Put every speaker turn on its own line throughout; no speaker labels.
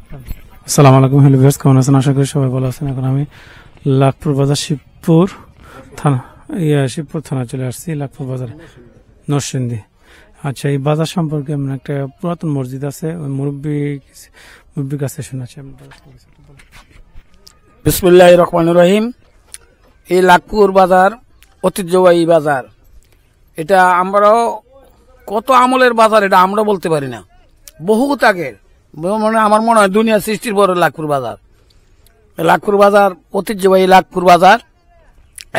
আসসালামু আলাইকুম, hello viewers, কেমন আছেন? আশা করি সবাই ভালো আছেন। এখন আমি লাখপুর বাজার শিবপুর থানা চলে আসছি। লাখপুর বাজার নরসিংদী। আচ্ছা, এই বাজার সম্পর্কে এমন একটা পুরাতন মসজিদ আছে, ওই মুরব্বির কাছে শোনাচ্ছি।
বিসমিল্লাহির রহমানির রহিম। এই লাখপুর বাজার ঐতিহ্যবাহী বাজার। এটা আমরাও কত আমলের বাজার, এটা আমরা বলতে পারি না। বহুত আগের, আমার মনে হয় দুনিয়া সৃষ্টির পর লাখপুর বাজার। লাখপুর বাজার ঐতিহ্যবাহী লাখপুর বাজার।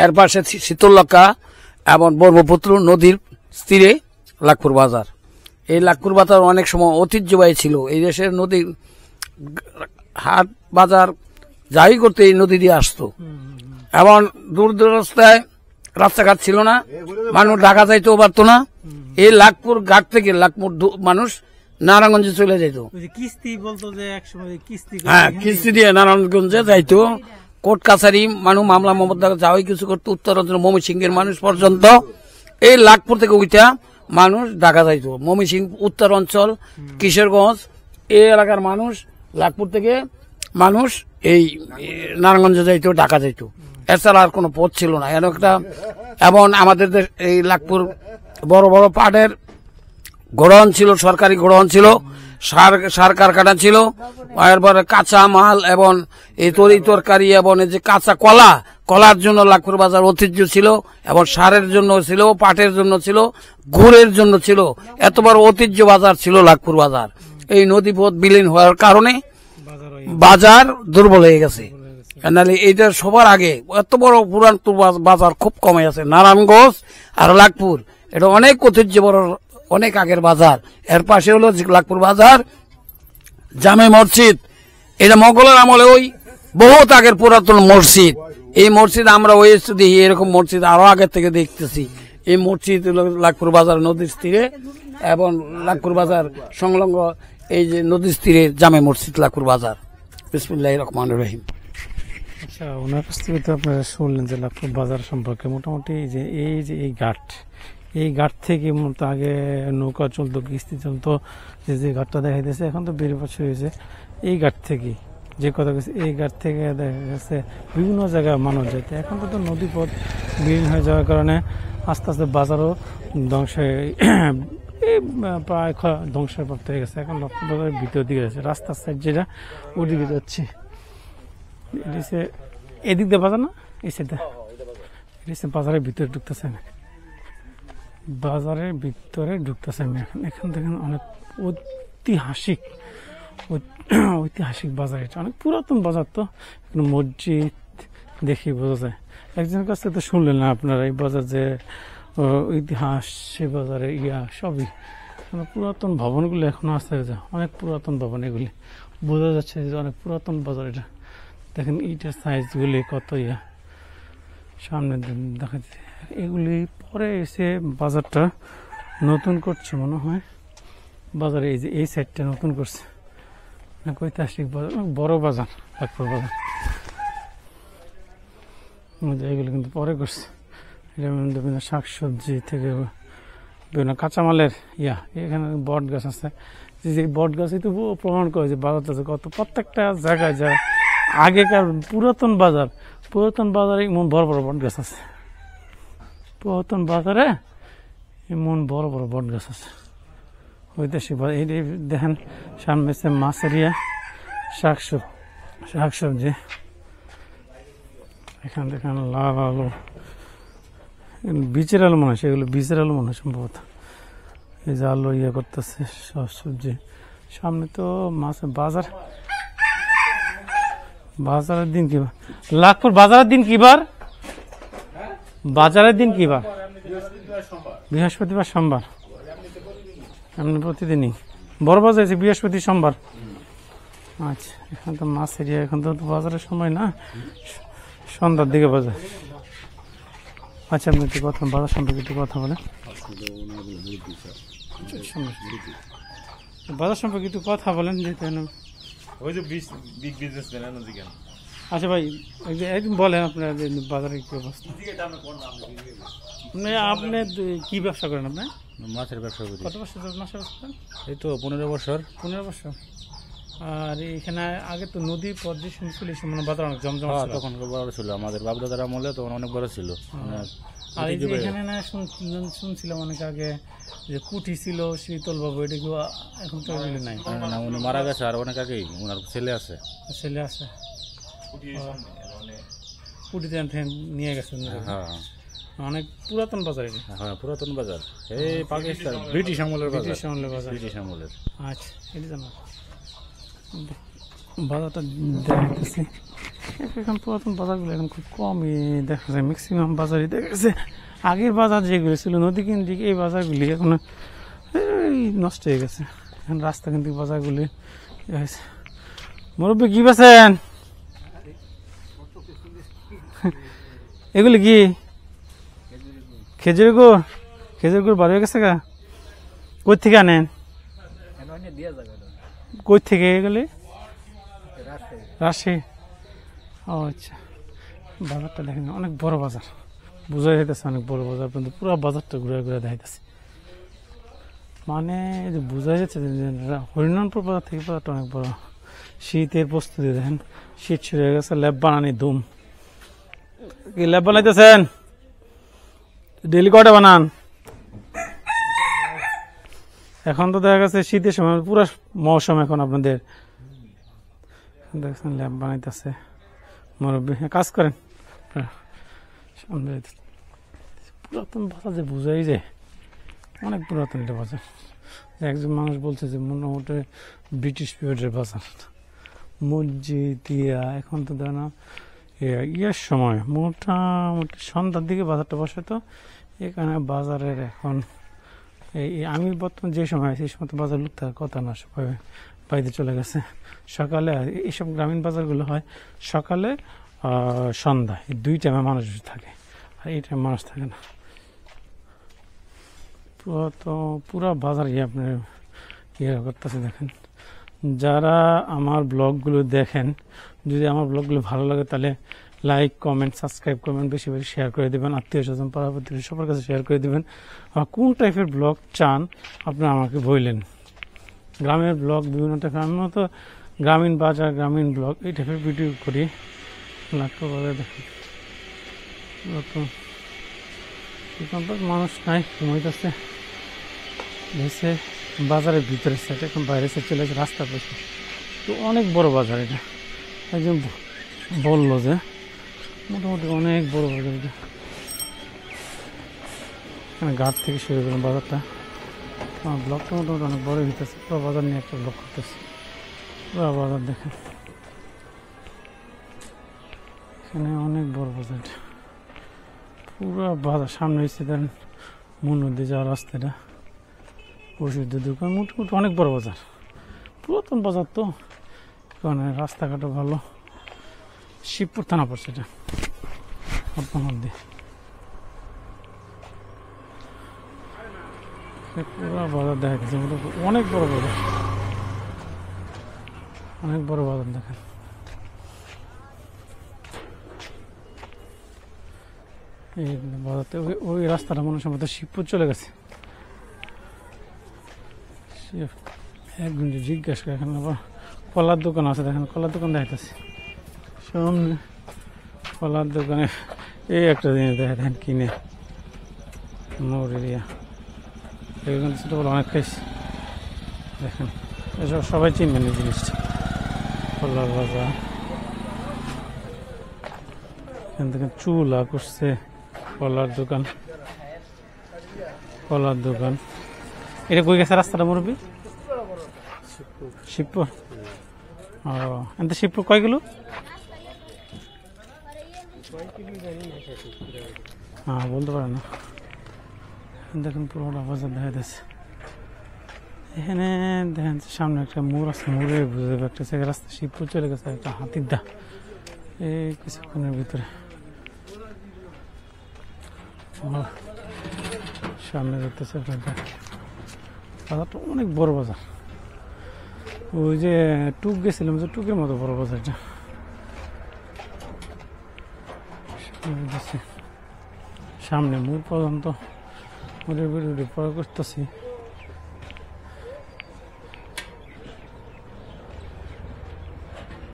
এর পাশে শীতললক্ষা এবং ব্রহ্মপুত্র নদীর তীরে লাখপুর বাজার। এই লাখপুর বাজার অনেক সময় ঐতিহ্যবাহী ছিল। এই দেশের নদী হাট বাজার যাই করতে এই নদী দিয়ে আসতো। এবং দূর দূরান্তায় রাস্তাঘাট ছিল না, মানুষ ঢাকা যাইতেও পারতো না। এই লাখপুর ঘাট থেকে লাখপুর মানুষ নারায়ণগঞ্জে চলে যেত। হ্যাঁ, কিস্তি দিয়ে নারায়ণগঞ্জে যাইতো। কোর্ট কাছারি মানুষ মামলা মমতা যাওয়াই কিছু করতো। উত্তরাঞ্চল ময়মনসিংহের মানুষ পর্যন্ত এই লাখপুর থেকে ওইটা মানুষ ঢাকা যাইতো। ময়মনসিংহ উত্তর অঞ্চল, কিশোরগঞ্জ এই এলাকার মানুষ লাখপুর থেকে মানুষ এই নারায়ণগঞ্জে যাইতো, ঢাকা যাইতো। এছাড়া আর কোনো পথ ছিল না। এবং আমাদের এই লাখপুর বড় বড় পাটের গোডাউন ছিল, সরকারি গোডাউন ছিল, সার কারখানা ছিল, এরপরে কাঁচা মাল এবং এই তরকারি এবং এই যে কাঁচা কলার জন্য লাখপুর বাজার ঐতিহ্য ছিল, এবং সারের জন্য ছিল, পাটের জন্য ছিল, গুড়ের জন্য ছিল। এত বড় ঐতিহ্য বাজার ছিল লাখপুর বাজার। এই নদীপথ বিলীন হওয়ার কারণে বাজার দুর্বল হয়ে গেছে। নাহলে এইটা সবার আগে এত বড় পুরান বাজার খুব কমে আছে। নারায়ণগঞ্জ আর লাখপুর এটা অনেক ঐতিহ্য বড়, অনেক আগের বাজার। এর পাশে হলো লাখপুর বাজার জামে মসজিদ। এটা মোগলের আমলে ওই বহুত আগের পুরাতন মসজিদ। এই মসজিদ আমরা ওই দেখি, এরকম মসজিদ আরো আগের থেকে দেখতেছি। এই মসজিদ লাখপুর বাজার নদীর তীরে, এবং লাখপুর বাজার সংলগ্ন এই যে নদীর তীরে জামে মসজিদ লাখপুর বাজার। বিসমিল্লাহির রহমানির রহিম।
আচ্ছা, ওনার কাছ থেকে তো আপনারা শুনলেন যে লাখপুর বাজার সম্পর্কে। মোটামুটি এই ঘাট থেকে মূলত আগে নৌকা চলতো, কিস্তি চলতো, যে ঘাটটা দেখা যাচ্ছে এখন তো 20 বছর হয়েছে। এই ঘাট থেকে যে কথা বলছে, এই ঘাট থেকে দেখা গেছে বিভিন্ন জায়গায় মানুষ যেতে। এখন তো নদী পথ বিলীন হয়ে যাওয়ার কারণে আস্তে আস্তে বাজারও প্রায় ধ্বংসের পথ হয়ে গেছে। এখন লাখপুর বাজারের ভিতর দিকে যাচ্ছে, রাস্তার সাইড যেটা ওদিকে যাচ্ছে। এদিক দিয়ে বাজার না, এই সাইডটা বাজারের ভিতরে ঢুকতেছে। বাজারের ভিতরে ঢুকতেছে আমি এখন। এখান থেকে অনেক ঐতিহাসিক বাজার। এটা অনেক পুরাতন বাজার। তো মসজিদ দেখি বোঝা যায়। একজনের কাছ থেকে তো শুনলেন না আপনারা এই বাজার যে ইতিহাস, সে বাজারে সবই পুরাতন ভবনগুলি এখনো আসতে গেছে। অনেক পুরাতন ভবন, এগুলি বোঝা যাচ্ছে যে অনেক পুরাতন বাজার। এটা দেখেন ইটের সাইজগুলি কত সামনে দেখা যাচ্ছে। এগুলি পরে এসে বাজারটা নতুন করছে মনে হয়। বাজারে এই যে এই সাইডটা নতুন করছে। ঐতিহাসিক বাজার, বড় বাজার লাখপুর বাজার। এগুলো কিন্তু পরে করছে। বিভিন্ন শাকসবজি থেকে বিভিন্ন কাঁচামালের এখানে বট গাছ আছে। যে বট গাছ তো প্রমাণ করে যে বাজারটা কত, প্রত্যেকটা জায়গায় যায়। আগেকার পুরাতন বাজারে এমন বড় বড় বট গাছ আছে। পুরাতন বাজারে এমন বড় বড় বট গাছ আছে। ঐতিহাসিক বাজার। এই দেখেন সামনে মাছের শাকসবজি। এখানে দেখেন লাল আলু, বীজের আলু মনে হয়, সেগুলো বীজের আলু মনে হয় সম্ভবত। এই যে আলু করতেছে, সবজি। সামনে তো মাছের বাজার। বাজারের দিন কিবার? লাখপুর বাজারের দিন কিবার? বাজারের দিন কিবার? বৃহস্পতিবার, সোমবার। এমনি প্রতিদিনই বড় বাজার আছে, বৃহস্পতি সোমবার। আচ্ছা, এখন তো মাছের এখন তো বাজারের সময় না, সন্ধ্যার দিকে বাজার। আচ্ছা, আপনি একটু কথা বাজার সম্পর্কে একটু কথা বলেন। বাজার সম্পর্কে একটু কথা বলেন। আচ্ছা ভাই, একদিন বলেন আপনার বাজারে কি অবস্থা। আপনি কি ব্যবসা করেন? আপনি
মাছের ব্যবসা করি।
কত বছর মাছের ব্যবসা করেন?
এই তো 15 বছর।
15 বছর। আর এখানে আগে তো নদী পদ্মা শুনছিল মানে বাজার অনেক জমজম ছিল।
তখন বড় ছিল আমাদের বাপদাদার আমলে, তখন অনেক বড় ছিল।
আর এই যে এখানে না শুনছিলাম অনেক আগে যে কুঠি ছিল শীতল বাবু, এটা কি এখন তো এগুলি নাই?
না, উনি মারা গেছে আর অনেক আগেই, ওনার ছেলে আছে।
ছেলে আছে, কুটিতে নিয়ে গেছে।
হ্যাঁ
অনেক পুরাতন বাজার এটা।
হ্যাঁ, পুরাতন বাজার, এই পাকিস্তান ব্রিটিশ আমলের বাজার।
ব্রিটিশ আমলের বাজার।
ব্রিটিশ আমলের।
আচ্ছা, এটা জানো বাজারটা দেখতেছি। এখন পুরাতন বাজারগুলো এখন খুব কমই দেখা যায়, ম্যাক্সিমাম বাজারই দেখা যাচ্ছে। আগের বাজার যেগুলো ছিল নদী কেন্দ্রিক, এই বাজারগুলি এখন নষ্ট হয়ে গেছে। এখন রাস্তা কেন্দ্রিক বাজারগুলি হয়েছে। মুরব্বী কি বেছেন? এগুলি কি খেজুরের গুড়? খেজুর গুড় বার হয়ে গেছে গা? কই থেকে আনেন? কই থেকে এগুলি? রাজশাহী। ও আচ্ছা, বাজারটা দেখেন অনেক বড় বাজার, বোঝা যাইতেছে অনেক বড় বাজার, কিন্তু পুরো বাজারটা ঘুরে ঘুরে দেখাইতেছে। মানে যে বোঝা যাচ্ছে যে হরিনামপুর বাজার থেকে বাজারটা অনেক বড়। শীতের প্রস্তুতি দেখেন, শীত শুরু হয়ে গেছে, ল্যাব বানানি ধুম। কি ল্যাব বানাইতেছেন? ডেলি কটা বানান? এখন তো দেখা গেছে শীতের সময় পুরো মৌসুম এখন আপনাদের। দেখছেন ল্যাব বানাইতেছে মুরব্বী, কাজ করেন। পুরাতন বাজার যে বোঝাই যায়, অনেক পুরাতন এটা বাজার। একজন মানুষ বলছে যে মোটামুটি ব্রিটিশ পিরিয়ডের বাজার। মসজিদ ইয়া এখন তো দেয় না, ইয়ার সময় মোটামুটি সন্ধ্যার দিকে বাজারটা বসে। তো এখানে বাজারের এখন আমি বর্তমান যে সময় সেই সময় তো বাজার লোক থাকার কথা না, সবাই বাইরে চলে গেছে। সকালে এইসব গ্রামীণ বাজারগুলো হয় সকালে সন্ধ্যায়, এই দুই টাইমে মানুষ থাকে, আর এই টাইমে মানুষ থাকে না। পুরা বাজার আপনার ইয়ে করতেছে। দেখেন, যারা আমার ব্লগগুলো দেখেন, যদি আমার ব্লগগুলো ভালো লাগে তাহলে লাইক, কমেন্ট, সাবস্ক্রাইব করবেন, বেশি বেশি শেয়ার করে দেবেন, আত্মীয় স্বজন পাড়া প্রতিবেশী সবার কাছে শেয়ার করে দেবেন। আর কোন টাইপের ব্লগ চান আপনারা আমাকে বললেন। গ্রামের ব্লগ বিভিন্ন টাইপের, আমি তো গ্রামীণ বাজার, গ্রামীণ ব্লগ এই টাইপের ভিডিও করি। লাখো বাজার দেখেন, মানুষ নাই, ঘুমাইতেছে। ভেসে বাজারের ভিতরে সাইড, এখন বাইরে সাইড চলে গেছে রাস্তা পাশে। তো অনেক বড় বাজার এটা। একজন বললো যে মোটামুটি অনেক বড় বাজার এটা। এখানে ঘাট থেকে শুরু করলাম বাজারটা। আমার ব্লগটা মোটামুটি অনেক বড় হইতেছে। পুরো বাজার নিয়ে একটা ব্লগ করতেছে। পুরো বাজার দেখেন, এখানে অনেক বড় বাজার। পুরো বাজার সামনে হচ্ছে দেন মন নদী যাওয়ার রাস্তাটা, ওষুধের দোকান, মোটামুটি অনেক বড় বাজার, পুরাতন বাজার। তো এখানে রাস্তাঘাটও ভালো। শিবপুর থানা পড়ছে এটা, আপনার মধ্যে পুরো বাজার দেখা গেছে। অনেক বড় বাজার, অনেক বড় বাজার দেখেন। এই বাজারতে ওই রাস্তাটা মনে সম্ভবত শিবপুর চলে গেছে। একদিন জিজ্ঞাসা করে, এখানে আবার কলার দোকান আছে, দেখেন কলার দোকান দেখাইতেছে সামনে। কলার দোকানে এই একটা জিনিস দেখা দেখেন কিনে মৌরিয়া, এখানে সেটা বলে অনেক খাইছি। দেখেন এসব সবাই চিনবেন এই জিনিসটা, কলার বাজার। এখান থেকে চুলা করছে, কলার দোকান, কলার দোকান। এটা কই গেছে রাস্তাটা মুরব্বী? শিবপুর। ও এত শিবপুর কয় কিলো? হ্যাঁ বলতে পারে না। দেখেন পুরোটা বাজার দেখা যাচ্ছে। এখানে দেখেন সামনে একটা মোড় আছে, মোড়ে বুঝে যাবে একটা জায়গায় রাস্তা শিবপুর চলে গেছে, একটা হাতির দা এই কিছুক্ষণের ভিতরে। সামনে দেখতেছে বাজারটা অনেক বড় বাজার। ওই যে টুক গেছিলাম, যে টুকের মতো বড় বাজারটা। সামনে মোড় পর্যন্ত মোড়ের ভিডিও পরে করতেছি।